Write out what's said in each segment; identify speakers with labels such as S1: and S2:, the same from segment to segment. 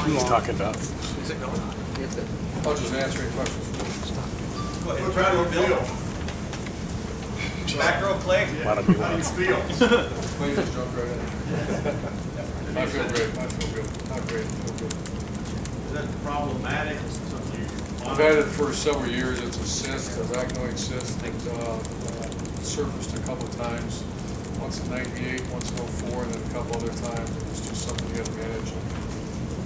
S1: He's talking to us.
S2: Is it going on? It's good.
S3: I'll just answer any questions.
S4: Go ahead. Front row Bill. Back row Clay.
S1: How do you
S4: feel?
S3: Clay just jumped right in. I feel great. I feel good. Not great. I feel good.
S4: Is that problematic? Is it something you
S3: I've had it for several years. It's a cyst, a arachnoid cyst. It surfaced a couple of times. Once in '98, once in '04, and then a couple other times. It was just something you had to manage.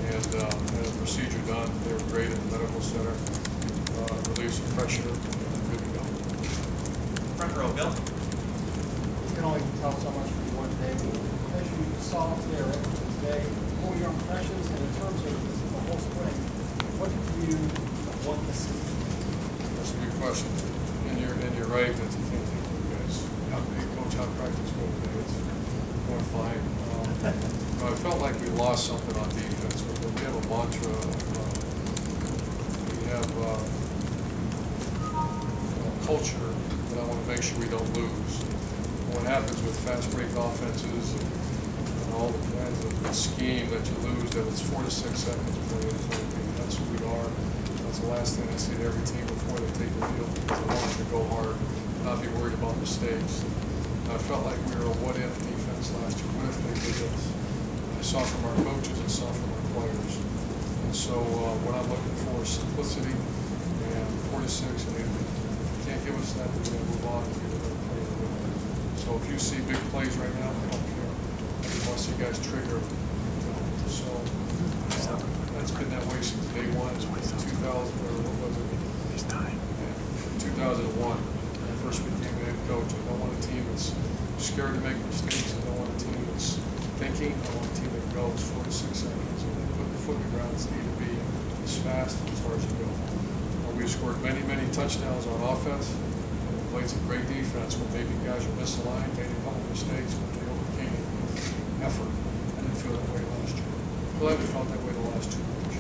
S3: And had a procedure done. They were great at the medical center. Relieved some pressure. And good to go.
S4: front row Bill?
S5: You can only tell so much from one day. As you saw today, or today, what were your impressions? And in terms of the whole spring, what do you want to see?
S3: That's a good question. And you're right that you can't think of you guys. Coach, how practice go today? It's going fine. I felt like we lost something on defense. We have a mantra. We have a culture that I want to make sure we don't lose. What happens with fast break offenses and all the kinds of scheme that you lose, that it's 4 to 6 seconds before you play. That's who we are. That's the last thing I see to every team before they take the field. Because they want to go hard, not be worried about mistakes. And I felt like we were a what-if defense last year. What if they did this? I saw from our coaches, I saw from our players. And so what I'm looking for is simplicity and 4 to 6. And if you can't give us that, we're going to move on and give another play. So if you see big plays right now, I don't care. I just want to see guys trigger. So that's been that way since day one. 2000, or what was it? 2001. When I first became a head coach. I don't want a team that's scared to make mistakes. I don't want a team that's thinking. I want a team that goes 4 to 6 seconds and then put the foot in the ground. It's need to be as fast and as hard as you go. We've scored many touchdowns on offense. And we played some great defense when maybe guys were misaligned, made a couple mistakes, but they overcame it with effort. I didn't feel that way last year. I'm glad we felt that way the last 2 years.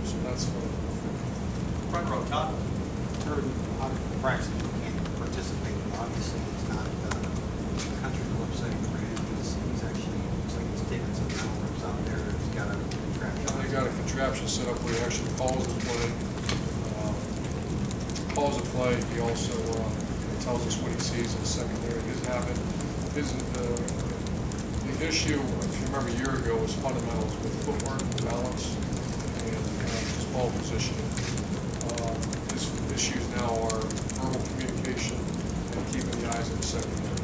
S3: So that's what I'm looking for.
S4: Front row Todd.
S2: Heard Braxton can't participate. Obviously, it's not country club setting for him. He's actually, looks like he's taking some downwards out there. He's got a contraption.
S3: They got a contraption set up where he actually calls the play. He also tells us what he sees in the secondary. His habit, the issue, if you remember a year ago, was fundamentals with footwork, balance, and just ball positioning. His issues now are verbal communication and keeping the eyes in the secondary.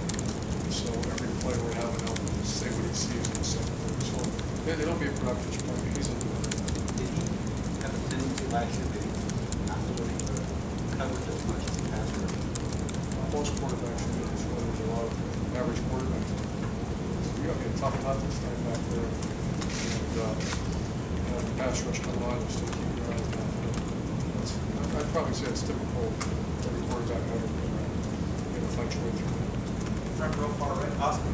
S3: So every play we're having him say what he sees in the secondary. So it'll be a productive play. He's a leader.
S2: Did he have a tendency last year to not really coverage as much as he has?
S3: Most quarterbacks do this, where there's a lot of average quarterbacks. So you got to be tough about this thing back there. And the pass rush coming on, you still keep your eyes down. I'd probably say it's typical every quarterback ever in a fight your way through that.
S4: Front row far right Oscar.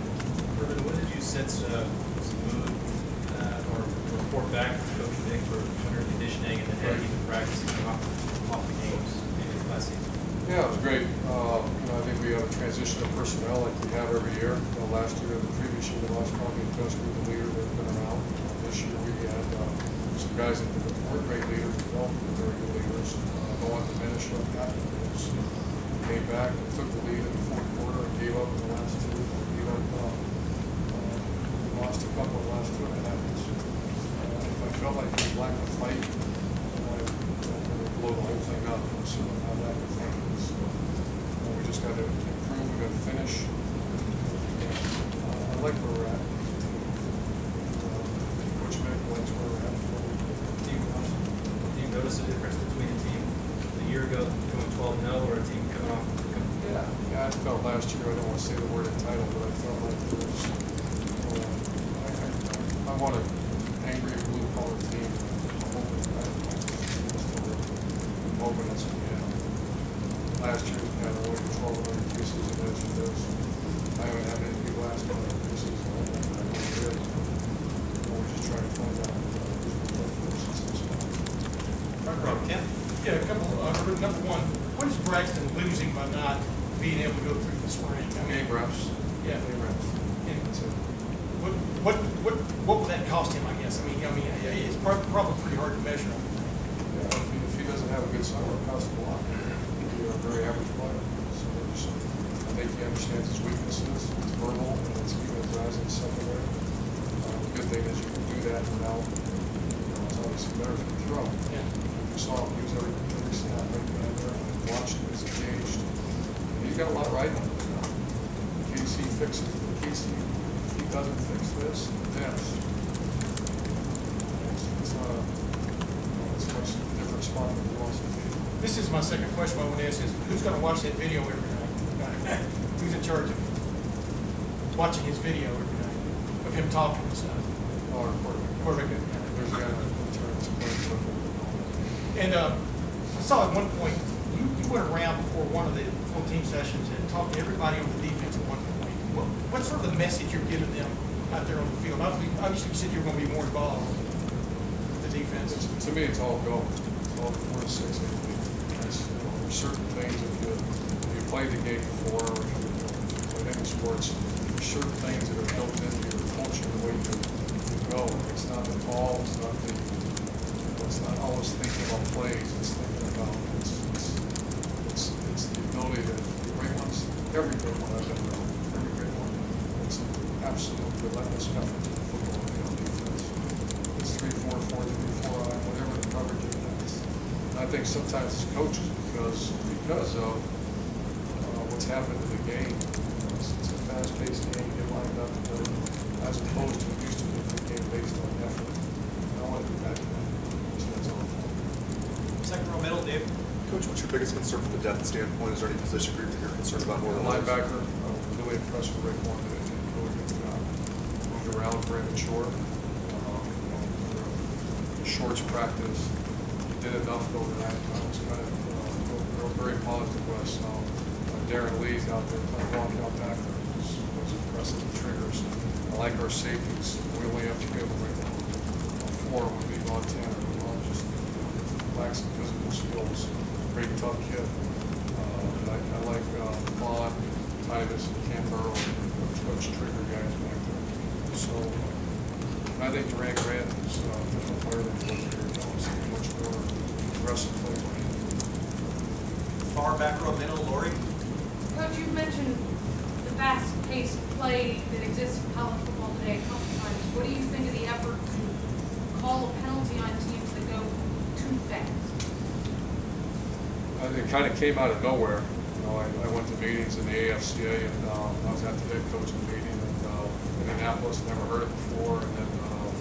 S6: Urban, when did you sense some mood or report back to Coach Vic for winter conditioning and then heavy practicing off the games maybe last season?
S3: Yeah, it was great. I think we have a transition of personnel like we have every year. Last year, the previous year, we lost probably the best group of leaders that have been around. This year, we had some guys that weren't great leaders, but very good leaders. Don't want to diminish what happened. Came back and took the lead in the fourth quarter and gave up in the last 2. We lost a couple of the last 2 and a half. If I felt like we lacked a fight, I would blow the whole thing up. So how that would think. So, we just got to improve. We got to finish. I like where we're at. Coach Vic likes where we're at.
S6: Do you notice a difference between a team a year ago going 12-0 or a team coming off?
S3: Yeah, I felt last year, I don't want to say the word entitled, but I felt like there was, I want an angry blue-collar team. I'm hoping that's what we have. Last year, we had a 12-1 preseason as it is. I haven't had any people ask about our preseason. I don't know what it is. We're just trying to find out who's going to play for us in this spot.
S4: Front row Ken.
S7: Yeah, a couple. Number one, what is Braxton losing by not being able to go through the spring? I mean,
S3: Game reps.
S7: yeah.
S3: Game reps.
S7: And what will that cost him, I guess? I mean, it's probably pretty hard to measure.
S3: Yeah, if he doesn't have a good summer, it costs him a lot. He's a very average player. So I think he understands his weaknesses. It's verbal and it's rising secondary. The good thing is you can do that without, it's obviously better if you throw.
S7: Yeah.
S3: You saw him use every snap right there. Watched him, he's engaged. And he's got a lot right on him now. In case he fixes, in case he doesn't fix this, it's not it's a much different spot than he wants to be.
S7: This is my second question I want to ask is, who's going to watch that video every night? Who's in charge of watching his video every night of him talking and stuff?
S3: Our quarterback. There's a guy that turns playing football.
S7: And I saw at one point, you went around before one of the full team sessions and talked to everybody on the defense at one point. What's sort of the message you're giving them out there on the field? Obviously you said you were going to be more involved with the defense.
S3: To me, it's all go. It's all 4 to 6, 8 weeks. There's certain things, if you play the game before, or if you play any sports, there's certain things that are built into your culture, the way you go. It's not the ball, it's not always thinking about plays, it's thinking about, it's the ability to, the great ones, every great one I've ever known, every great one, it's an absolute relentless effort to the football field defense. It's 3-4-4, 3-4-I, whatever the coverage is. And I think sometimes as coaches, because of what's happened to the game, it's a fast-paced game, get lined up, as opposed to it used to be a game based on effort. I want to do that. So that's all.
S4: Second row middle, Dave.
S1: Coach, what's your biggest concern from the depth standpoint? Is there any position group that you're concerned about more than others?
S3: Linebacker, really impressed with Rick One today. Did a really good job. Moved around Brandon Short. Short's practice. Did enough overnight. It's kind of very positive with us. Darren Lee's out there playing walkout backer. Was impressive with triggers. I like our safeties. We only have 3 of them right now. 4 would be Montana. Just lacks some physical skills. Great tough kid. I like Vaughn, Titus, and Campbell, coach trigger guys back there. So I think Durant Grant is a different player than he was here. He's much more aggressive player.
S4: Far back row middle, Lori.
S8: Coach, you've mentioned the fast-paced play that exists in college football today a couple times. What do you think of the effort to call a penalty on teams that go too fast?
S3: It kind of came out of nowhere. I went to meetings in the AFCA, and I was at the head coaching meeting in Indianapolis. Never heard it before, and then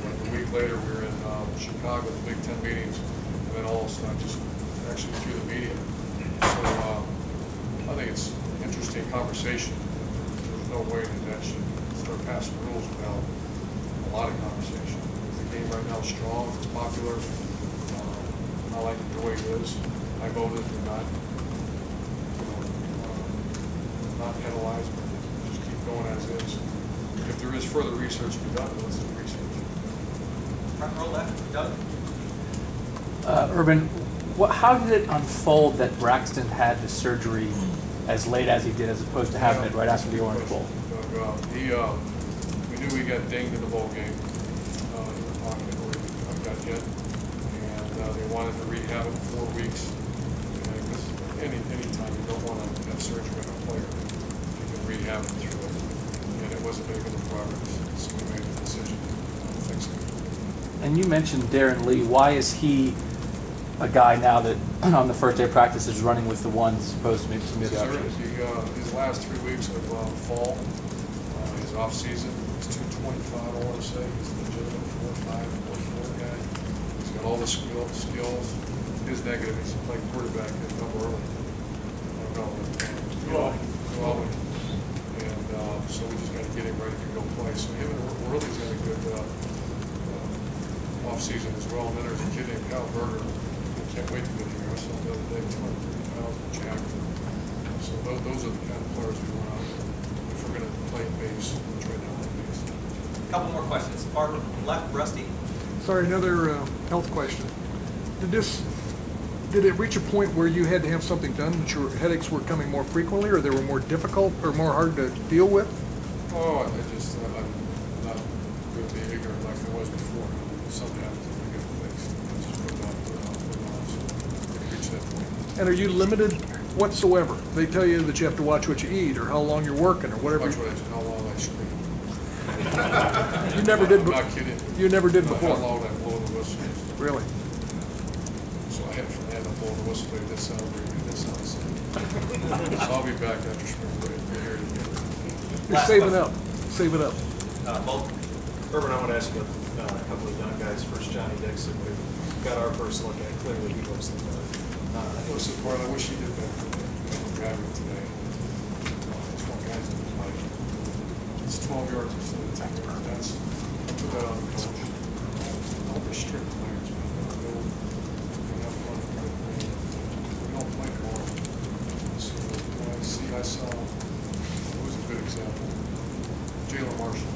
S3: like a week later, we were in Chicago, the Big Ten meetings, and then all of a sudden, just actually through the media. So I think it's an interesting conversation. There's no way that should start passing rules without a lot of conversation. The game right now is strong, it's popular. I like it the way it is. I voted to not penalize, but just keep going as is. If there is further research to be done, let's do research.
S4: Front row left, Doug.
S9: Urban, how did it unfold that Braxton had the surgery as late as he did, as opposed to having it right after the Orange Bowl?
S3: We knew he got dinged in the bowl game. In the pocket where he got hit, and they wanted to rehab him 4 weeks. Because any time you don't want to have surgery on a player, you can rehab him through it. And it wasn't making the progress, so we made the decision to fix it.
S9: And you mentioned Darren Lee. Why is he a guy now that on the first day of practice is running with the ones as opposed to maybe some of the other options?
S3: His last 3 weeks of fall, his off season, he's 225, I want to say. He's a legitimate 4'5", 4'4" guy. He's got all the skills. His negative is to play quarterback and come early. And so we just got to get him ready to go play. So him and Worley's got a good off season as well. And then there's a kid named Kyle Berger. Can't wait to get here. I saw him the other day, 230 pounds, jack. So those are the kind of players we want out there. If we're going to play base, we'll try to play base.
S4: Couple more questions. Far left, Rusty.
S10: Sorry, another health question. Did it reach a point where you had to have something done, that your headaches were coming more frequently, or they were more difficult or more hard to deal with?
S3: Oh, I'm going to be ignorant like I was before. Something happens, I'm going to get it fixed. Just put it off, so we can reach that point.
S10: And are you limited whatsoever? They tell you that you have to watch what you eat, or how long you're working, or whatever.
S3: Watch what I, how long I scream.
S10: You never did.
S3: I'm not kidding.
S10: You never did
S3: How
S10: before.
S3: long I blow the whistle.
S10: Really?
S3: So I had to blow the whistle. Like, that sounds very good. That sounds sad. So I'll be back after spring break. We're here together.
S10: You're saving up. Save it up.
S6: Well, Urban, I want to ask you about a couple of young guys. First, Johnny Dixon. We got our first look at it. Clearly, he looks the part.
S3: That was the part I wish he did better. Grabbing today. It's one guy's in the play. It's 12 yards instead of 10 yards. That's, I'll put that on the coach. Don't restrict players, man. They'll have fun and try to play. We don't play more. So when I saw, it was a good example. Jalen Marshall,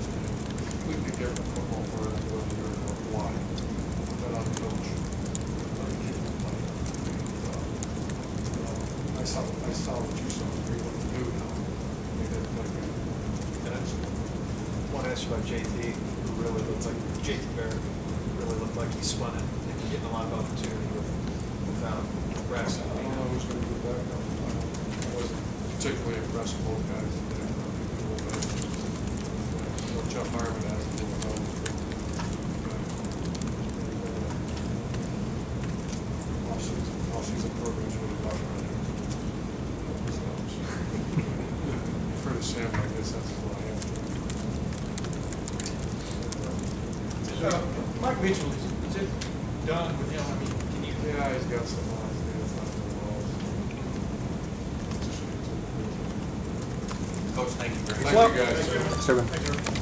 S3: completely different football player than he was a year ago. Why? Put that on the coach. Let the kid play. I saw what you saw, what you want to do now. They didn't play good.
S6: And I just want to ask you about JT, who really looks like JT Barrett. Really looked like he spun it and getting a lot of opportunity without Braxton.
S3: I don't know who's going to get back up. I wasn't particularly impressed with both guys today. What Jeff Harmon has to do with those. Off-season programs really rough right now. For the Sam, I guess that's what I have to.
S7: Mike Mitchell, is it done with him? I mean, can you?
S3: Yeah, he's got some lines.
S4: Coach, thank you very much.
S3: Thank you, guys.
S9: Sir.